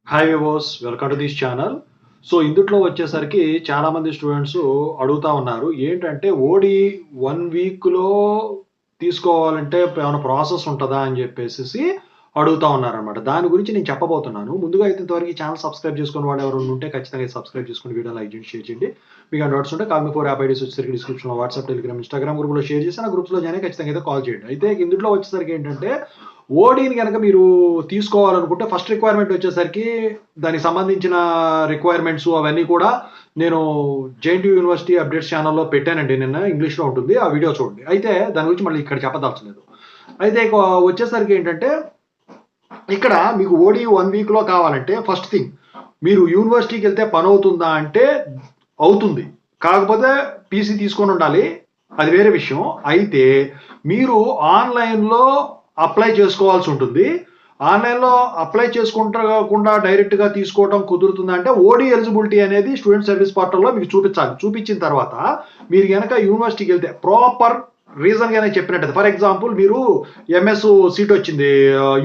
Hi వివోస్, welcome to this channel. So ఇందుట్లో వచ్చేసరికి చాలామంది స్టూడెంట్స్ అడుగుతా ఉన్నారు. ఏంటంటే ఓడి 1 వీక్‌లో తీసుకోవాలంటే ఏమైనా ప్రాసెస్ ఉంటదా అని చెప్పేసేసి అడుగుతా ఉన్నారనమాట. దాని గురించి నేను చెప్పబోతున్నాను. ముందుగా అయితే ఇంతవరకు ఈ ఛానల్ సబ్స్క్రైబ్ చేసుకున్న వాళ్ళు ఎవరైనా ఉంటే ఖచ్చితంగా సబ్స్క్రైబ్ చేసుకొని వీడియో లైక్ చేయండి, షేర్ చేయండి. మీకు ఏమైనా డౌట్స్ ఉంటే కాల్ మీ 4 యాప్ ఐడీస్ వచ్చేసరికి డిస్క్రిప్షన్‌లో వాట్సాప్, టెలిగ్రామ్, ఇన్‌స్టాగ్రామ్ గ్రూప్‌లో షేర్ చేసి ఆ గ్రూప్స్‌లో జాయిన్ అయ్యి ఖచ్చితంగా అయితే కాల్ చేయండి. అయితే ఇందులో వచ్చేసరికి ఏంటంటే ఓడీని గనక మీరు తీసుకోవాలనుకుంటే ఫస్ట్ రిక్వైర్మెంట్ వచ్చేసరికి దానికి సంబంధించిన రిక్వైర్మెంట్స్ అవన్నీ కూడా నేను జేఎన్‌టీయూ యూనివర్సిటీ అప్డేట్స్ ఛానల్‌లో పెట్టానండి నిన్న. ఇంగ్లీష్‌లో ఉంటుంది. ఆ వీడియో చూడండి. అయితే దాని గురించి మళ్ళీ ఇక్కడ చెప్పదలచలేదు. అయితే ఇక వచ్చేసరికి ఏంటంటే ఇక్కడ మీకు ఓడీ 1 వీక్‌లో కావాలంటే ఫస్ట్ థింగ్ మీరు యూనివర్సిటీకెళ్తే పనవుతుందా అంటే అవుతుంది. కాకపోతే పీసీ తీసుకొనుండాలి. అది వేరే విషయం. అయితే మీరు ఆన్‌లైన్‌లో అప్లై చేసుకోవాల్సుంటుంది. ఆన్‌లైన్‌లో అప్లై చేసుకుంటకుండా డైరెక్ట్‌గా తీసుకోవటం కుదురుతుందా అంటే ఓడీ ఎలిజిబిలిటీ అనేది స్టూడెంట్ సర్వీస్ పోర్టల్‌లో మీకు చూపించాలి. చూపించిన తర్వాత మీరు గనక యూనివర్సిటీకెళ్తే ప్రాపర్ రీజన్‌గానే చెప్పినట్టయితే ఫర్ ఎగ్జాంపుల్ మీరు ఎంఎస్ సీట్ వచ్చింది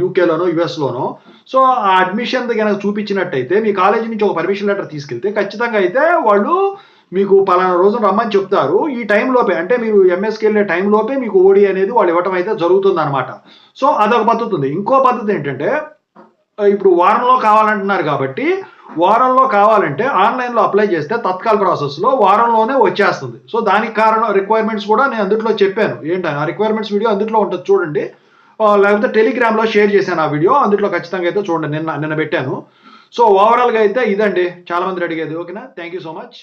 యూకేలోనో, యూఎస్‌లోనో. సో, ఆ అడ్మిషన్‌ది గనక చూపించినట్టయితే మీ కాలేజీ నుంచి ఒక పర్మిషన్ లెటర్ తీసుకెళ్తే ఖచ్చితంగా అయితే వాళ్ళు మీకు పలానా రోజున రమ్మని చెప్తారు. ఈ టైం లోపే అంటే మీరు ఎంఎస్‌కెళ్ళే టైం లోపే మీకు ఓడీ అనేది వాళ్ళు ఇవ్వటం అయితే జరుగుతుందనమాట. సో, అదొక పద్ధతి ఉంది. ఇంకో పద్ధతి ఏంటంటే ఇప్పుడు వారంలో కావాలంటున్నారు కాబట్టి వారంలో కావాలంటే ఆన్‌లైన్‌లో అప్లై చేస్తే తత్కాల్ ప్రాసెస్‌లో వారంలోనే వచ్చేస్తుంది. సో, దానికి కారణం రిక్వైర్మెంట్స్ కూడా నేను అందుట్లో చెప్పాను. ఆ రిక్వైర్మెంట్స్ వీడియో అందుట్లో ఉంటది చూడండి. లేకపోతే టెలిగ్రామ్‌లో షేర్ చేశాను ఆ వీడియో. అందుట్లో ఖచ్చితంగా అయితే చూడండి. నిన్న నిన్న పెట్టాను. సో, ఓవరాల్‌గా అయితే ఇదండి. చాలా మంది అడిగేది. ఓకేనా? Thank you so much.